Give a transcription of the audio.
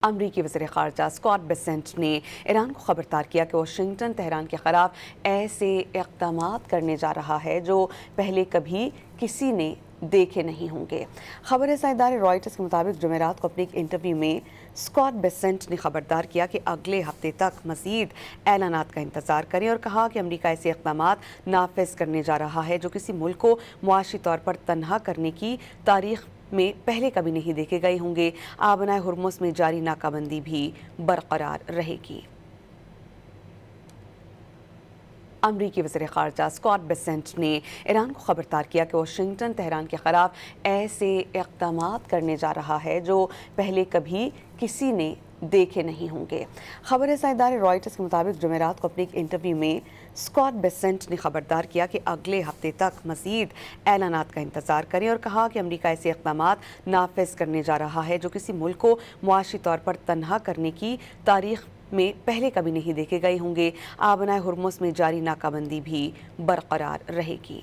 امریکی وزیر خارجہ اسکاٹ بیسنٹ نے ایران کو خبردار کیا کہ واشنگٹن تہران کے خلاف ایسے اقدامات کرنے جا رہا ہے جو پہلے کبھی کسی نے دیکھے نہیں ہوں گے۔ خبر رساں ادارے رائٹرز کے مطابق جمعرات کو اپنے ایک انٹرویو میں اسکاٹ بیسنٹ نے خبردار کیا کہ اگلے ہفتے تک مزید اعلانات کا انتظار کریں اور کہا کہ امریکہ ایسے اقدامات نافذ کرنے جا رہا ہے جو کسی ملک کو معاشی طور پر تنہا کرنے کی تاریخ میں پہلے کبھی نہیں دیکھے گئے ہوں گے۔ آبنائے ہرمز میں جاری ناکہ بندی بھی برقرار رہے گی۔ امریکی وزیر خارجہ اسکاٹ بیسنٹ نے ایران کو خبردار کیا کہ واشنگٹن تہران کے خلاف ایسے اقدامات کرنے جا رہا ہے جو پہلے کبھی کسی نے دیکھے نہیں ہوں گے۔ خبر رساں ادارے رائٹرز کے مطابق جمعرات کو اپنے ایک انٹرویو میں اسکاٹ بیسنٹ نے خبردار کیا کہ اگلے ہفتے تک مزید اعلانات کا انتظار کریں اور کہا کہ امریکہ ایسے اقدامات نافذ کرنے جا رہا ہے جو کسی ملک کو معاشی طور پر تنہا کرنے کی تاریخ میں پہلے کبھی نہیں دیکھے گئے ہوں گے۔ آبنائے ہرمز میں جاری ناکہ بندی بھی برقرار رہے گی۔